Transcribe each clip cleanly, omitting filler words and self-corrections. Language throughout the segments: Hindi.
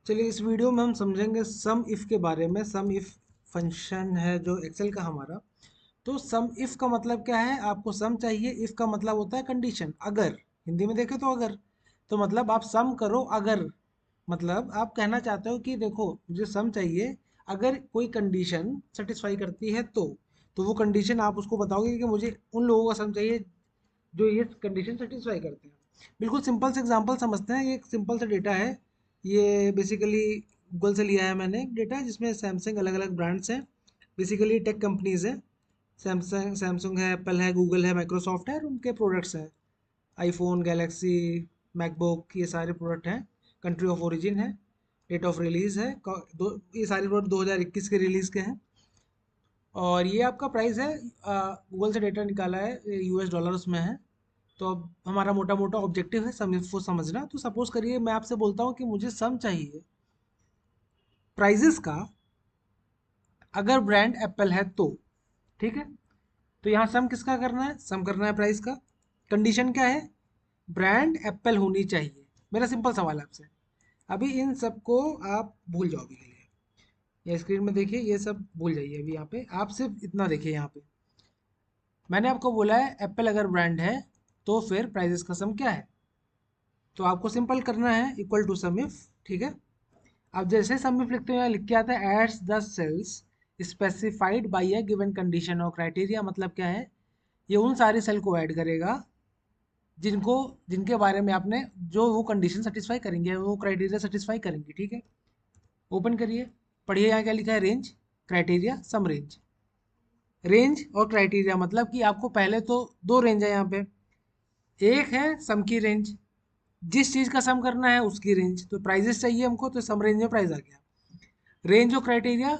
चलिए इस वीडियो में हम समझेंगे सम इफ के बारे में। सम इफ फंक्शन है जो एक्सेल का हमारा। तो सम इफ का मतलब क्या है? आपको सम चाहिए, इफ का मतलब होता है कंडीशन, अगर। हिंदी में देखें तो अगर। तो मतलब आप सम करो अगर, मतलब आप कहना चाहते हो कि देखो मुझे सम चाहिए अगर कोई कंडीशन सेटिस्फाई करती है तो वो कंडीशन आप उसको बताओगे कि मुझे उन लोगों का सम चाहिए जो ये कंडीशन सेटिस्फाई करते हैं। बिल्कुल सिंपल से एग्जांपल समझते हैं। ये एक सिंपल सा डेटा है। ये बेसिकली गूगल से लिया है मैंने डेटा, जिसमें सैमसंग अलग अलग ब्रांड्स हैं। बेसिकली टेक कंपनीज हैं। सैमसंग है, एप्पल है, गूगल है, माइक्रोसॉफ्ट है, और उनके प्रोडक्ट्स हैं। आईफोन, गैलेक्सी, मैकबुक, ये सारे प्रोडक्ट हैं। कंट्री ऑफ ओरिजिन है, डेट ऑफ रिलीज़ है, ये सारे प्रोडक्ट 2021 के रिलीज़ के हैं। और ये आपका प्राइस है, गूगल से डेटा निकाला है, यूएस डॉलर्स में है। तो अब हमारा मोटा मोटा ऑब्जेक्टिव है सम को समझना। तो सपोज करिए मैं आपसे बोलता हूँ कि मुझे सम चाहिए प्राइजेस का अगर ब्रांड एप्पल है तो। ठीक है, तो यहाँ सम किसका करना है? सम करना है प्राइस का। कंडीशन क्या है? ब्रांड एप्पल होनी चाहिए। मेरा सिंपल सवाल है आपसे। अभी इन सबको आप भूल जाओ अभी के लिए। ये स्क्रीन में देखिए, ये सब भूल जाइए। अभी यहाँ पे आप सिर्फ इतना देखिए। यहाँ पे मैंने आपको बोला है एप्पल अगर ब्रांड है तो फिर प्राइजेस का सम क्या है? तो आपको सिंपल करना है इक्वल टू सम इफ। ठीक है, अब जैसे सम इफ लिखते हैं, यहाँ लिख के आता है adds the cells specified by a given condition और क्राइटेरिया। मतलब क्या है? ये उन सारी सेल को ऐड करेगा जिनको, जिनके बारे में आपने, जो वो कंडीशन सेटिस्फाई करेंगे, वो क्राइटेरिया सेटिस्फाई करेंगे। ठीक है, ओपन करिए, पढ़िए यहाँ क्या लिखा है। रेंज, क्राइटेरिया, सम रेंज। रेंज और क्राइटेरिया मतलब कि आपको पहले तो दो रेंज है यहाँ पे। एक है सम की रेंज, जिस चीज़ का सम करना है उसकी रेंज। तो प्राइजेस चाहिए हमको, तो सम रेंज में प्राइस आ गया। रेंज और क्राइटेरिया,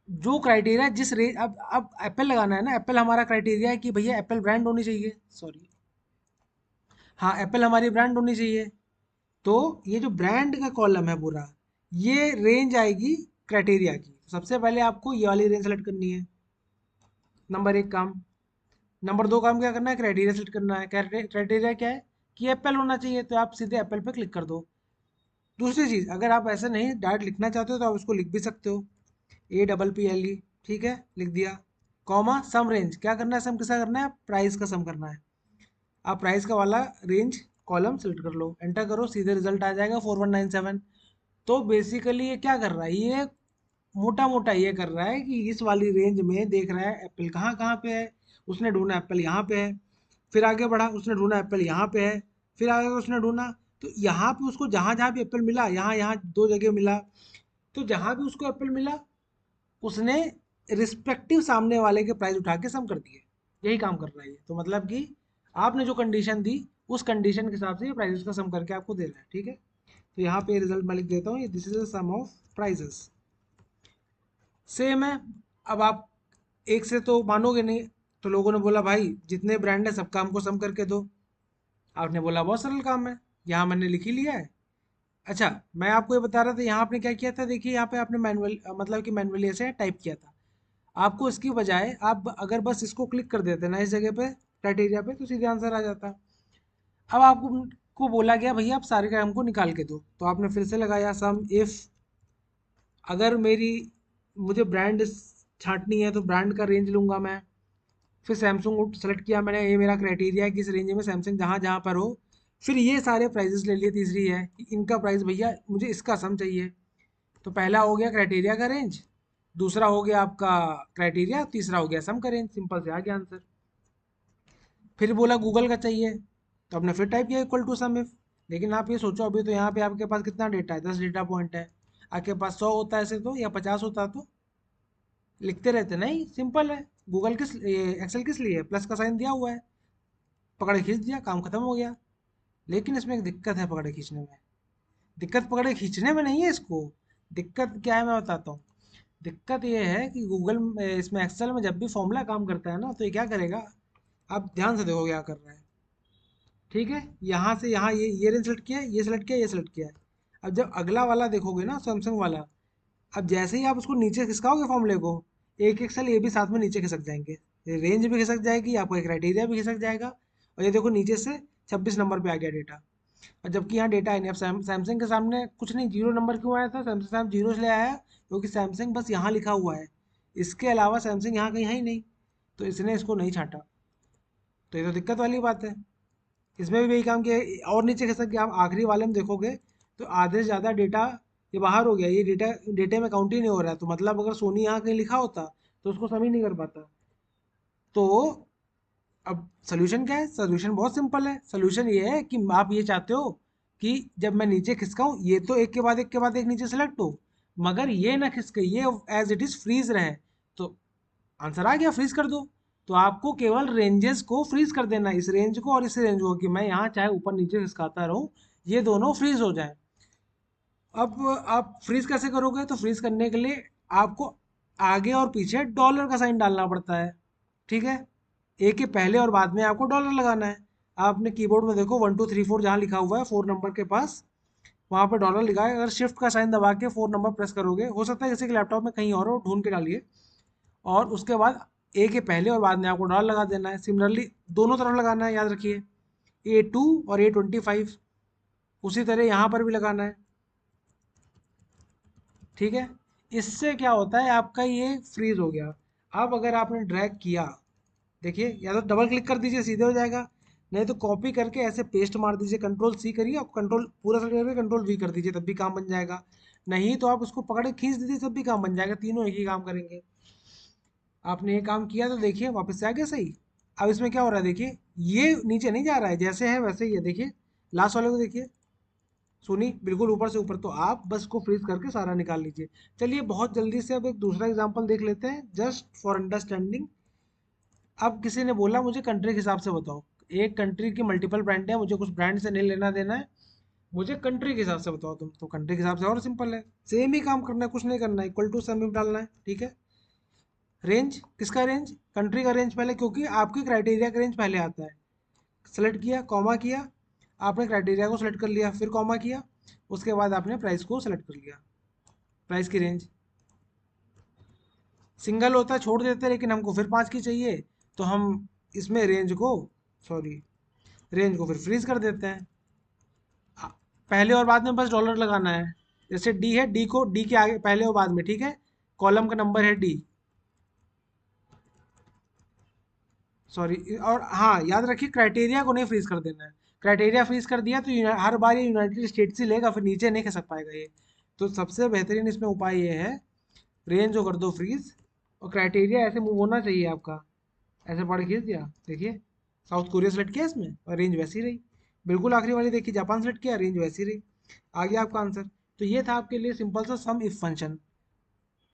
जो क्राइटेरिया जिस रेंज, अब एप्पल लगाना है ना। एप्पल हमारा क्राइटेरिया है कि भैया एप्पल ब्रांड होनी चाहिए। सॉरी, हाँ, एप्पल हमारी ब्रांड होनी चाहिए। तो ये जो ब्रांड का कॉलम है पूरा, ये रेंज आएगी क्राइटेरिया की। सबसे पहले आपको ये वाली रेंज सेलेक्ट करनी है, नंबर एक काम। नंबर दो काम क्या करना है? क्राइटेरिया सेलेक्ट करना है। क्राइटेरिया क्या है? कि एप्पल होना चाहिए, तो आप सीधे एप्पल पे क्लिक कर दो। दूसरी चीज़, अगर आप ऐसे नहीं डायरेक्ट लिखना चाहते हो तो आप इसको लिख भी सकते हो, APPLE। ठीक है, लिख दिया। कॉमा, सम रेंज क्या करना है? सम किसका करना है? प्राइस का सम करना है। आप प्राइस का वाला रेंज कॉलम सेलेक्ट कर लो, एंटर करो, सीधे रिजल्ट आ जाएगा 4197। तो बेसिकली ये क्या कर रहा है? ये मोटा मोटा ये कर रहा है कि इस वाली रेंज में देख रहा है एप्पल कहाँ कहाँ पे है। उसने ढूंढा एप्पल यहाँ पे है। फिर आगे बढ़ा, उसने ढूंढा एप्पल यहाँ पे है। फिर आगे उसने ढूंढा, तो यहाँ पे उसको जहाँ जहाँ भी एप्पल मिला, यहाँ यहाँ दो जगह मिला, तो जहाँ भी उसको एप्पल मिला उसने रिस्पेक्टिव सामने वाले के प्राइस उठा के सम कर दिए। यही काम कर रहा है ये। तो मतलब कि आपने जो कंडीशन दी उस कंडीशन के हिसाब से ये प्राइसेस का सम करके आपको दे रहा है। ठीक है, तो यहाँ पे रिजल्ट मैं लिख देता हूँ, this is the sum of prices. Same है। अब आप एक से तो मानोगे नहीं। तो लोगों ने बोला भाई जितने ब्रांड है सबका हमको सम करके दो। आपने बोला बहुत सरल काम है, यहाँ मैंने लिख ही लिया है। अच्छा, मैं आपको ये बता रहा था यहाँ आपने क्या किया था। देखिए यहाँ पे आपने मैनुअल, मतलब कि मैनुअली ऐसे टाइप किया था। आपको इसकी बजाय आप अगर बस इसको क्लिक कर देते ना इस जगह पे क्राइटेरिया पे, तो सीधे आंसर आ जाता। अब आपको को बोला गया भैया आप सारे का हमको निकाल के दो, तो आपने फिर से लगाया सम इफ। अगर मेरी, मुझे ब्रांड छांटनी है तो ब्रांड का रेंज लूंगा मैं। फिर सैमसंग सेलेक्ट किया मैंने, ये मेरा क्राइटेरिया है कि इस रेंज में सैमसंग जहाँ जहाँ पर हो। फिर ये सारे प्राइजेस ले लिए। तीसरी है कि इनका प्राइस भैया मुझे इसका सम चाहिए। तो पहला हो गया क्राइटेरिया का रेंज, दूसरा हो गया आपका क्राइटेरिया, तीसरा हो गया सम का रेंज। सिंपल से आ गया आंसर। फिर बोला गूगल का चाहिए, तो आपने फिर टाइप किया इक्वल टू सम इफ। लेकिन आप ये सोचो, अभी तो यहाँ पे आपके पास कितना डेटा है? 10 डेटा पॉइंट है। आपके पास 100 होता है ऐसे तो, या 50 होता तो लिखते रहते। नहीं, सिंपल है। गूगल किस, एक्सेल किस लिए? प्लस का साइन दिया हुआ है, पकड़े खींच दिया, काम खत्म हो गया। लेकिन इसमें एक दिक्कत है पकड़े खींचने में। दिक्कत पकड़े खींचने में नहीं है इसको। दिक्कत क्या है मैं बताता हूँ। दिक्कत ये है कि गूगल इसमें एक्सेल में जब भी फॉर्मूला काम करता है ना, तो ये क्या करेगा, आप ध्यान से देखो क्या कर रहा है। ठीक है, यहाँ से यहाँ ये रेंज सेलेक्ट किया है, ये सेलेक्ट किया है, ये सेलेक्ट किया है। अब जब अगला वाला देखोगे ना सैमसंग वाला, अब जैसे ही आप उसको नीचे खिसकाओगे फॉर्मूले को, एक एक सेल ये भी साथ में नीचे खिसक जाएंगे। रेंज भी खिसक जाएगी, आपका क्राइटेरिया भी खिसक जाएगा। और ये देखो नीचे से 26 नंबर पे आ गया डेटा। और जबकि यहाँ डेटा है नहीं। अब सैमसंग के सामने कुछ नहीं, जीरो नंबर क्यों आया था? सैमसंग साहब जीरो इसलिए आया क्योंकि सैमसंग बस यहाँ लिखा हुआ है, इसके अलावा सैमसंग यहाँ कहीं है ही नहीं, तो इसने इसको नहीं छांटा। तो ये तो दिक्कत वाली बात है। इसमें भी वही काम किया। और नीचे खिसक के आप आखिरी वाले में देखोगे तो आधे से ज़्यादा डेटा ये बाहर हो गया, ये डेटा डेटे में काउंट ही नहीं हो रहा है। तो मतलब अगर सोनी यहाँ कहीं लिखा होता तो उसको सभी नहीं कर पाता। तो अब सोल्यूशन क्या है? सोल्यूशन बहुत सिंपल है। सोल्यूशन ये है कि आप ये चाहते हो कि जब मैं नीचे खिसकाऊं ये तो एक के बाद एक के बाद एक नीचे सेलेक्ट हो, मगर ये ना खिसके, ये एज इट इज फ्रीज रहे। तो आंसर आ गया, फ्रीज कर दो। तो आपको केवल रेंजेस को फ्रीज कर देना, इस रेंज को और इस रेंज को, कि मैं यहाँ चाहे ऊपर नीचे खिसकाता रहूं, ये दोनों फ्रीज हो जाए। अब आप फ्रीज कैसे करोगे? तो फ्रीज करने के लिए आपको आगे और पीछे डॉलर का साइन डालना पड़ता है, ठीक है? ए के पहले और बाद में आपको डॉलर लगाना है। आपने कीबोर्ड में देखो 1 2 3 4 जहाँ लिखा हुआ है 4 नंबर के पास, वहाँ पर डॉलर लिखा है। अगर शिफ्ट का साइन दबा के 4 नंबर प्रेस करोगे, हो सकता है किसी के लैपटॉप में कहीं और हो, ढूंढ के डालिए। और उसके बाद ए के पहले और बाद में आपको डॉलर लगा देना है। सिमिलरली दोनों तरफ लगाना है, याद रखिए, A2 और A25। उसी तरह यहाँ पर भी लगाना है, ठीक है? इससे क्या होता है, आपका ये फ्रीज हो गया। अब अगर आपने ड्रैग किया, देखिए, या तो डबल क्लिक कर दीजिए, सीधे हो जाएगा, नहीं तो कॉपी करके ऐसे पेस्ट मार दीजिए, कंट्रोल सी करिए और कंट्रोल पूरा सेलेक्ट करके कंट्रोल वी कर दीजिए, तब भी काम बन जाएगा। नहीं तो आप उसको पकड़ के खींच दीजिए, तब भी काम बन जाएगा। तीनों एक ही काम करेंगे। आपने ये काम किया तो देखिए वापस से आ गया सही। अब इसमें क्या हो रहा है, देखिए, ये नीचे नहीं जा रहा है, जैसे है वैसे ही है। देखिए लास्ट वाले को देखिए, सुनी, बिल्कुल ऊपर से ऊपर। तो आप बस को फ्रीज करके सारा निकाल लीजिए। चलिए बहुत जल्दी से अब एक दूसरा एग्जांपल देख लेते हैं, जस्ट फॉर अंडरस्टैंडिंग। अब किसी ने बोला मुझे कंट्री के हिसाब से बताओ। एक कंट्री की मल्टीपल ब्रांड है, मुझे कुछ ब्रांड से नहीं लेना देना है, मुझे कंट्री के हिसाब से बताओ तुम। तो कंट्री के हिसाब से और सिंपल है, सेम ही काम करना है, कुछ नहीं करना है, इक्वल टू सम डालना है, ठीक है? रेंज, किसका रेंज? कंट्री का रेंज पहले, क्योंकि आपकी क्राइटेरिया का रेंज पहले आता है। सेलेक्ट किया, कॉमा किया, आपने क्राइटेरिया को सेलेक्ट कर लिया, फिर कॉमा किया, उसके बाद आपने प्राइस को सेलेक्ट कर लिया, प्राइस की रेंज। सिंगल होता है छोड़ देते हैं, लेकिन हमको फिर 5 की चाहिए, तो हम इसमें रेंज को, सॉरी, रेंज को फिर फ्रीज कर देते हैं। पहले और बाद में बस डॉलर लगाना है। जैसे डी है, डी को डी के आगे पहले और बाद में, ठीक है? कॉलम का नंबर है डी, सॉरी। और हाँ, याद रखिए क्राइटेरिया को नहीं फ्रीज कर देना है। क्राइटेरिया फ्रीज कर दिया तो हर बार ये यूनाइटेड स्टेट्स ही लेगा, फिर नीचे नहीं खसक पाएगा ये। तो सबसे बेहतरीन इसमें उपाय ये है, रेंज को कर दो फ्रीज, और क्राइटेरिया ऐसे मूव होना चाहिए आपका, ऐसे पढ़ खींच दिया, देखिए, साउथ कोरिया सेलेक्ट किया इसमें और रेंज वैसी रही। बिल्कुल आखिरी वाली देखिए, जापान सेलेक्ट किया, रेंज वैसी रही। आ गया आपका आंसर। तो ये था आपके लिए सिंपल सा सम इफ फंक्शन।